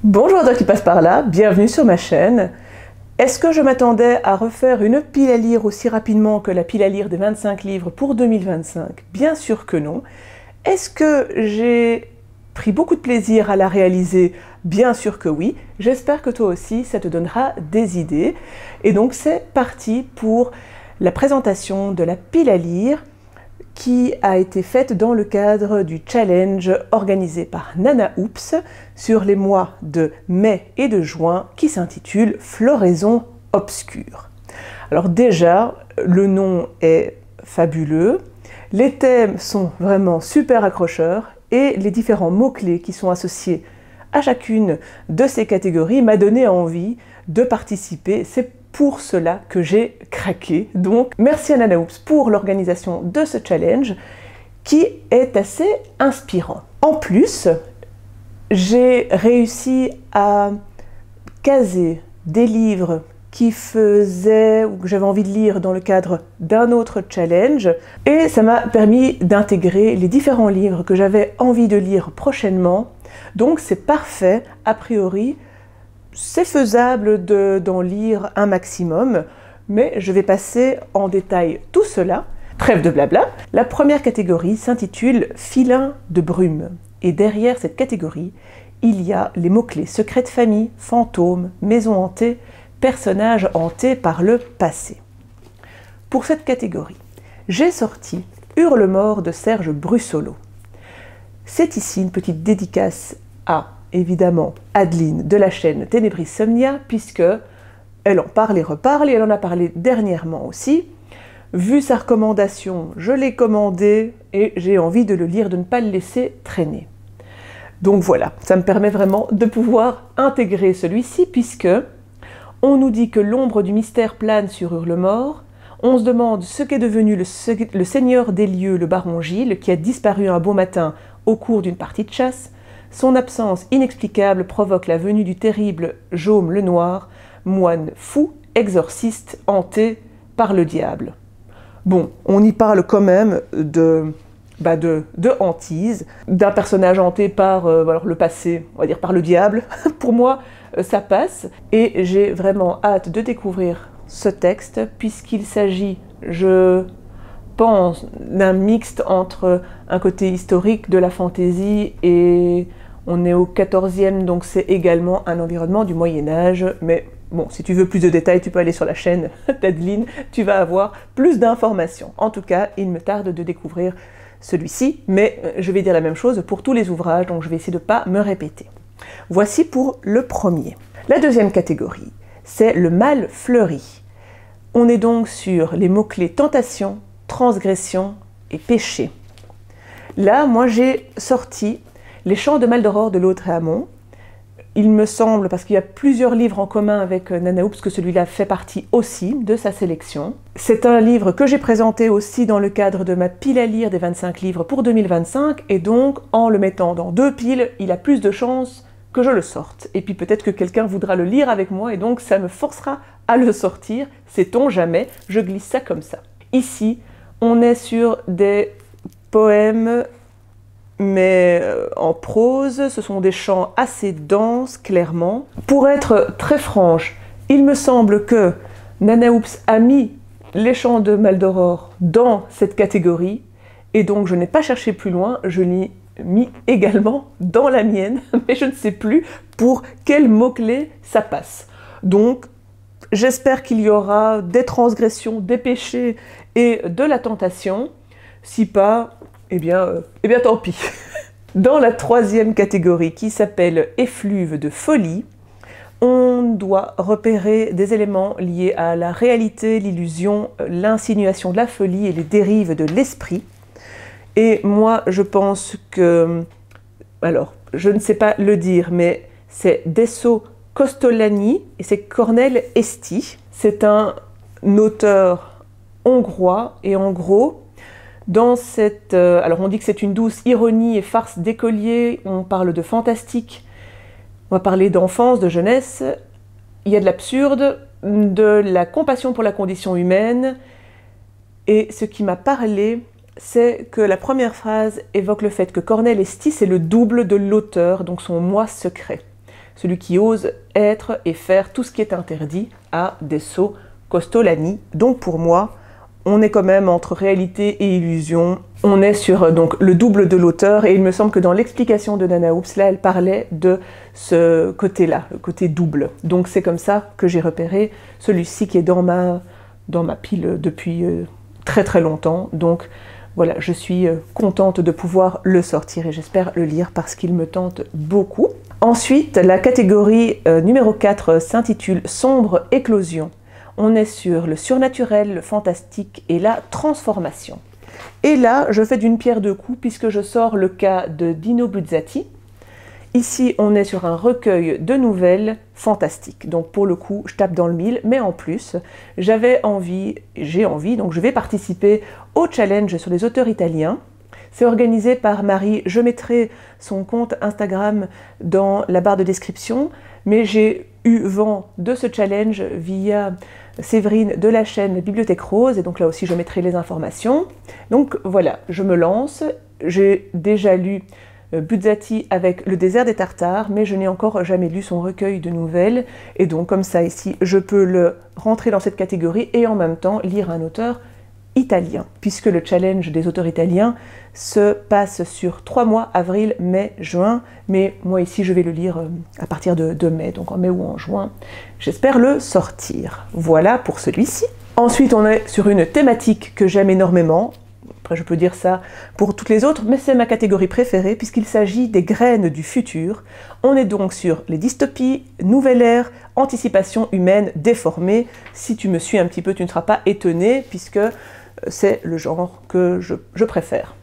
Bonjour à toi qui passe par là, bienvenue sur ma chaîne. Est-ce que je m'attendais à refaire une pile à lire aussi rapidement que la pile à lire des 25 livres pour 2025? Bien sûr que non. Est-ce que j'ai pris beaucoup de plaisir à la réaliser? Bien sûr que oui. J'espère que toi aussi, ça te donnera des idées. Et donc c'est parti pour la présentation de la pile à lire qui a été faite dans le cadre du challenge organisé par Nana Oops sur les mois de mai et de juin qui s'intitule Floraison obscure. Alors déjà, le nom est fabuleux, les thèmes sont vraiment super accrocheurs et les différents mots-clés qui sont associés à chacune de ces catégories m'a donné envie de participer. C'est pour cela que j'ai craqué. Donc merci à Nana Oops pour l'organisation de ce challenge qui est assez inspirant. En plus, j'ai réussi à caser des livres qui faisaient ou que j'avais envie de lire dans le cadre d'un autre challenge et ça m'a permis d'intégrer les différents livres que j'avais envie de lire prochainement. Donc c'est parfait, a priori. C'est faisable d'en lire un maximum, mais je vais passer en détail tout cela. Trêve de blabla. La première catégorie s'intitule Filin de brume. Et derrière cette catégorie, il y a les mots-clés secret de famille, fantôme, maison hantée, personnages hantés par le passé. Pour cette catégorie, j'ai sorti Hurlemort de Serge Brussolo. C'est ici une petite dédicace à évidemment Adeline de la chaîne Ténébris Somnia, puisque elle en parle et reparle, et elle en a parlé dernièrement aussi. Vu sa recommandation, je l'ai commandé et j'ai envie de le lire, de ne pas le laisser traîner. Donc voilà, ça me permet vraiment de pouvoir intégrer celui-ci, puisque on nous dit que l'ombre du mystère plane sur Hurlemort. On se demande ce qu'est devenu le seigneur des lieux, le baron Gilles, qui a disparu un beau matin au cours d'une partie de chasse. Son absence inexplicable provoque la venue du terrible Jaume le Noir, moine fou, exorciste, hanté par le diable. Bon, on y parle quand même de hantise, d'un personnage hanté par le passé, on va dire par le diable. Pour moi, ça passe, et j'ai vraiment hâte de découvrir ce texte, puisqu'il s'agit, je pense, d'un mixte entre un côté historique de la fantaisie et on est au 14e, donc c'est également un environnement du Moyen-Âge. Mais bon, si tu veux plus de détails, tu peux aller sur la chaîne d'Adeline, tu vas avoir plus d'informations. En tout cas, il me tarde de découvrir celui-ci, mais je vais dire la même chose pour tous les ouvrages, donc je vais essayer de ne pas me répéter. Voici pour le premier. La deuxième catégorie, c'est le mal fleuri. On est donc sur les mots-clés tentation, transgression et péché. Là, moi j'ai sorti Les Chants de Maldoror de Laudrey Hamon. Il me semble, parce qu'il y a plusieurs livres en commun avec Nana Oops, que celui-là fait partie aussi de sa sélection. C'est un livre que j'ai présenté aussi dans le cadre de ma pile à lire des 25 livres pour 2025, et donc en le mettant dans deux piles, il a plus de chances que je le sorte. Et puis peut-être que quelqu'un voudra le lire avec moi, et donc ça me forcera à le sortir, sait-on jamais, je glisse ça comme ça. Ici, on est sur des poèmes, mais en prose, ce sont des chants assez denses, clairement. Pour être très franche, il me semble que Nana Oops a mis Les Chants de Maldoror dans cette catégorie, et donc je n'ai pas cherché plus loin, je l'ai mis également dans la mienne, mais je ne sais plus pour quel mot-clé ça passe. Donc, j'espère qu'il y aura des transgressions, des péchés et de la tentation. Si pas, eh bien tant pis. Dans la troisième catégorie, qui s'appelle Effluve de folie, on doit repérer des éléments liés à la réalité, l'illusion, l'insinuation de la folie et les dérives de l'esprit. Et moi, je pense que... Alors, je ne sais pas le dire, mais c'est Desso Kostolany et c'est Cornel Esti. C'est un auteur hongrois, et en gros, dans cette... alors on dit que c'est une douce ironie et farce d'écolier, on parle de fantastique, on va parler d'enfance, de jeunesse, il y a de l'absurde, de la compassion pour la condition humaine, et ce qui m'a parlé, c'est que la première phrase évoque le fait que Cornel Esti, c'est le double de l'auteur, donc son moi secret. celui qui ose être et faire tout ce qui est interdit a des sauts Costolani. Donc pour moi, on est quand même entre réalité et illusion. On est sur donc le double de l'auteur et il me semble que dans l'explication de Nana Oops, là, elle parlait de ce côté-là, le côté double. Donc c'est comme ça que j'ai repéré celui-ci qui est dans ma pile depuis très très longtemps. Donc voilà, je suis contente de pouvoir le sortir et j'espère le lire parce qu'il me tente beaucoup. Ensuite, la catégorie numéro 4 s'intitule Sombre éclosion. On est sur le surnaturel, le fantastique et la transformation. Et là, je fais d'une pierre deux coups puisque je sors le cas de Dino Buzzati. Ici, on est sur un recueil de nouvelles fantastiques. Donc pour le coup, je tape dans le mille, mais en plus, j'ai envie, donc je vais participer au challenge sur les auteurs italiens. C'est organisé par Marie, je mettrai son compte Instagram dans la barre de description, mais j'ai eu vent de ce challenge via Séverine de la chaîne Bibliothèque Rose, et donc là aussi je mettrai les informations. Donc voilà, je me lance, j'ai déjà lu Buzzati avec Le désert des Tartares, mais je n'ai encore jamais lu son recueil de nouvelles, et donc comme ça ici, je peux le rentrer dans cette catégorie et en même temps lire un auteur italien, puisque le challenge des auteurs italiens se passe sur 3 mois, avril, mai, juin, mais moi ici je vais le lire à partir de mai, donc en mai ou en juin, j'espère le sortir. Voilà pour celui-ci. Ensuite on est sur une thématique que j'aime énormément, après je peux dire ça pour toutes les autres, mais c'est ma catégorie préférée puisqu'il s'agit des graines du futur. On est donc sur les dystopies, nouvelle ère, anticipation humaine déformée. Si tu me suis un petit peu, tu ne seras pas étonné puisque c'est le genre que je préfère.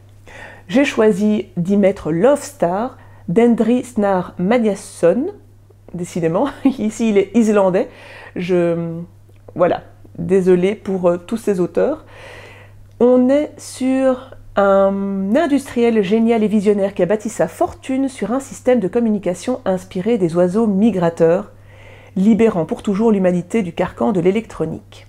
J'ai choisi d'y mettre Love Star d'Endri Snar Mathiasson. Décidément, ici il est islandais. Voilà, désolée pour tous ces auteurs. On est sur un industriel génial et visionnaire qui a bâti sa fortune sur un système de communication inspiré des oiseaux migrateurs, libérant pour toujours l'humanité du carcan de l'électronique.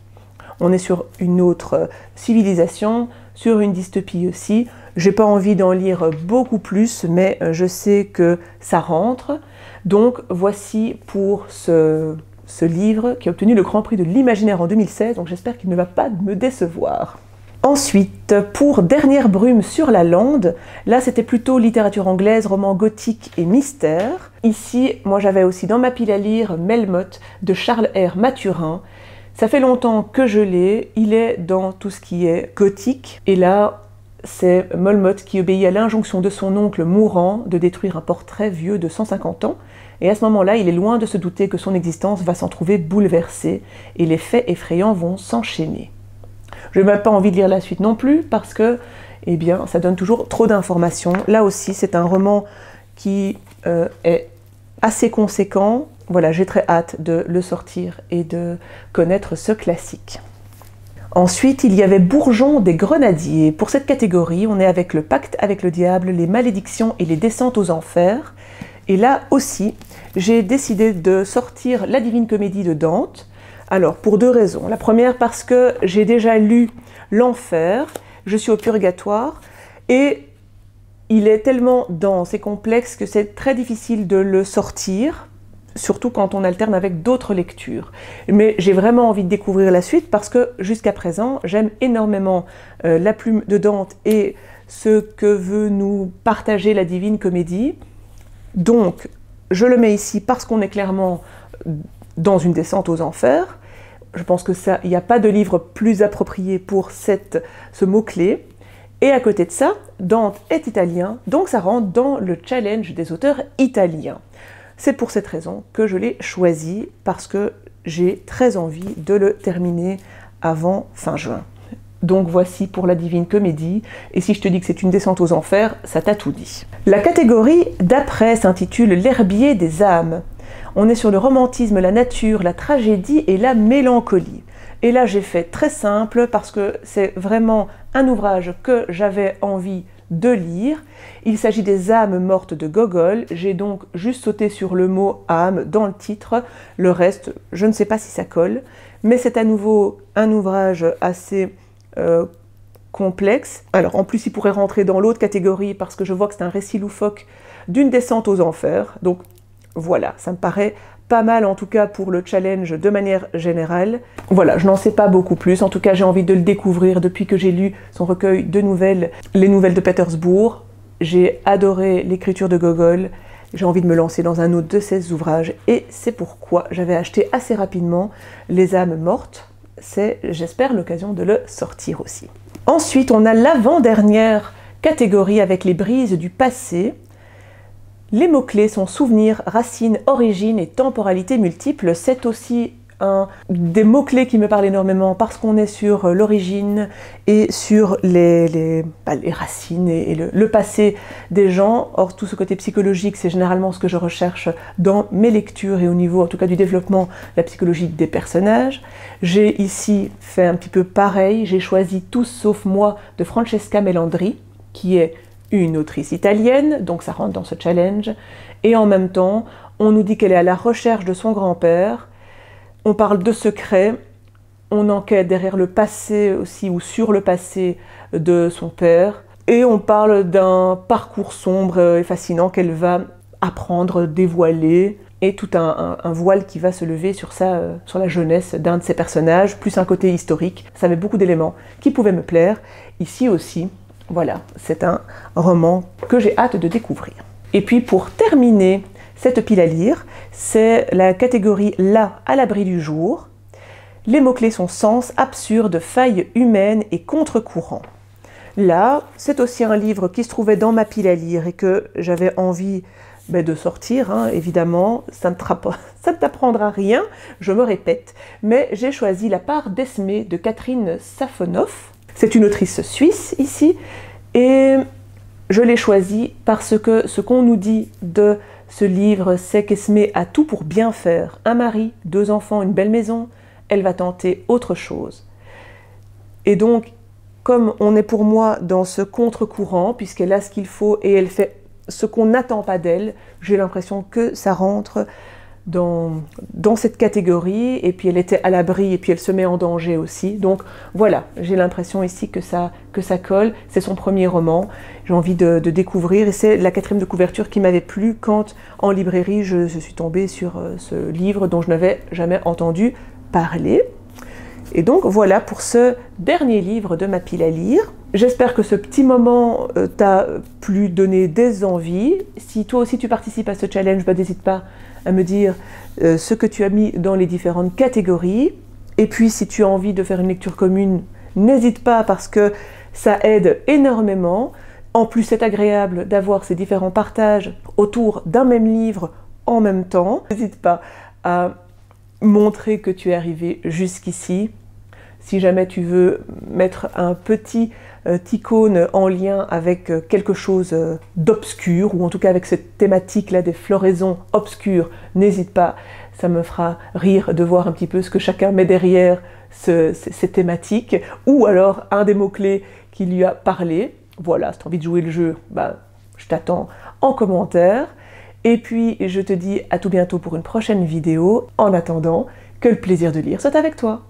On est sur une autre civilisation, sur une dystopie aussi. J'ai pas envie d'en lire beaucoup plus, mais je sais que ça rentre. Donc voici pour ce livre qui a obtenu le Grand Prix de l'Imaginaire en 2016, donc j'espère qu'il ne va pas me décevoir. Ensuite, pour Dernière brume sur la lande, là c'était plutôt littérature anglaise, roman gothique et mystère. Ici, moi j'avais aussi dans ma pile à lire Melmoth de Charles R. Mathurin. Ça fait longtemps que je l'ai, il est dans tout ce qui est gothique. Et là, c'est Melmoth qui obéit à l'injonction de son oncle mourant de détruire un portrait vieux de 150 ans. Et à ce moment-là, il est loin de se douter que son existence va s'en trouver bouleversée et les faits effrayants vont s'enchaîner. Je n'ai même pas envie de lire la suite non plus parce que, eh bien, ça donne toujours trop d'informations. Là aussi, c'est un roman qui est assez conséquent. Voilà, j'ai très hâte de le sortir et de connaître ce classique. Ensuite, il y avait Bourgeon des Grenadiers. Pour cette catégorie, on est avec le pacte avec le diable, les malédictions et les descentes aux enfers. Et là aussi, j'ai décidé de sortir La Divine Comédie de Dante. Alors, pour deux raisons. La première, parce que j'ai déjà lu L'Enfer, je suis au purgatoire, et il est tellement dense et complexe que c'est très difficile de le sortir, surtout quand on alterne avec d'autres lectures. Mais j'ai vraiment envie de découvrir la suite parce que jusqu'à présent, j'aime énormément La Plume de Dante et ce que veut nous partager la Divine Comédie. Donc, je le mets ici parce qu'on est clairement dans une descente aux enfers. Je pense que ça, il n'y a pas de livre plus approprié pour ce mot-clé. Et à côté de ça, Dante est italien, donc ça rentre dans le challenge des auteurs italiens. C'est pour cette raison que je l'ai choisi, parce que j'ai très envie de le terminer avant fin juin. Donc voici pour La Divine Comédie, et si je te dis que c'est une descente aux enfers, ça t'a tout dit. La catégorie d'après s'intitule L'herbier des âmes. On est sur le romantisme, la nature, la tragédie et la mélancolie. Et là j'ai fait très simple parce que c'est vraiment un ouvrage que j'avais envie de lire. Il s'agit des âmes mortes de Gogol. J'ai donc juste sauté sur le mot âme dans le titre. Le reste, je ne sais pas si ça colle, mais c'est à nouveau un ouvrage assez complexe. Alors en plus il pourrait rentrer dans l'autre catégorie parce que je vois que c'est un récit loufoque d'une descente aux enfers. Donc Voilà, ça me paraît pas mal en tout cas pour le challenge de manière générale. Voilà, je n'en sais pas beaucoup plus, en tout cas j'ai envie de le découvrir depuis que j'ai lu son recueil de nouvelles, Les Nouvelles de Pétersbourg. J'ai adoré l'écriture de Gogol, j'ai envie de me lancer dans un autre de ses ouvrages et c'est pourquoi j'avais acheté assez rapidement Les âmes mortes. C'est, j'espère, l'occasion de le sortir aussi. Ensuite, on a l'avant-dernière catégorie avec les brises du passé. Les mots-clés sont souvenirs, racines, origines et temporalité multiple. C'est aussi un des mots-clés qui me parlent énormément parce qu'on est sur l'origine et sur les racines et le passé des gens. Or, tout ce côté psychologique, c'est généralement ce que je recherche dans mes lectures et au niveau, en tout cas, du développement de la psychologie des personnages. J'ai ici fait un petit peu pareil. J'ai choisi Tous sauf moi de Francesca Melandri, qui est une autrice italienne, donc ça rentre dans ce challenge. Et en même temps, on nous dit qu'elle est à la recherche de son grand-père. On parle de secrets, on enquête derrière le passé aussi, ou sur le passé de son père. Et on parle d'un parcours sombre et fascinant qu'elle va apprendre, dévoiler. Et tout un voile qui va se lever sur la jeunesse d'un de ses personnages, plus un côté historique. Ça avait beaucoup d'éléments qui pouvaient me plaire. Ici aussi, voilà, c'est un roman que j'ai hâte de découvrir. Et puis pour terminer cette pile à lire, c'est la catégorie Là, à l'abri du jour. Les mots-clés sont sens, absurde, faille humaine et contre-courant. Là, c'est aussi un livre qui se trouvait dans ma pile à lire et que j'avais envie de sortir, hein, évidemment. Ça ne t'apprendra rien, je me répète, mais j'ai choisi La part d'Esmé de Catherine Safonoff. C'est une autrice suisse ici, et je l'ai choisi parce que ce qu'on nous dit de ce livre, c'est qu'Esmé a tout pour bien faire. Un mari, 2 enfants, une belle maison, elle va tenter autre chose. Et donc, comme on est pour moi dans ce contre-courant, puisqu'elle a ce qu'il faut et elle fait ce qu'on n'attend pas d'elle, j'ai l'impression que ça rentre dans cette catégorie, et puis elle était à l'abri, et puis elle se met en danger aussi. Donc voilà, j'ai l'impression ici que ça colle. C'est son premier roman, j'ai envie de découvrir, et c'est la 4e de couverture qui m'avait plu quand, en librairie, je suis tombée sur ce livre dont je n'avais jamais entendu parler. Et donc voilà pour ce dernier livre de ma pile à lire. J'espère que ce petit moment t'a plu, donné des envies. Si toi aussi tu participes à ce challenge, n'hésite pas à me dire ce que tu as mis dans les différentes catégories. Et puis si tu as envie de faire une lecture commune, n'hésite pas parce que ça aide énormément. En plus, c'est agréable d'avoir ces différents partages autour d'un même livre en même temps. N'hésite pas à montrer que tu es arrivé jusqu'ici. Si jamais tu veux mettre un petit icône en lien avec quelque chose d'obscur, ou en tout cas avec cette thématique-là des floraisons obscures, n'hésite pas, ça me fera rire de voir un petit peu ce que chacun met derrière ces thématiques, ou alors un des mots-clés qui lui a parlé. Voilà, si tu as envie de jouer le jeu, je t'attends en commentaire. Et puis je te dis à tout bientôt pour une prochaine vidéo. En attendant, que le plaisir de lire soit avec toi.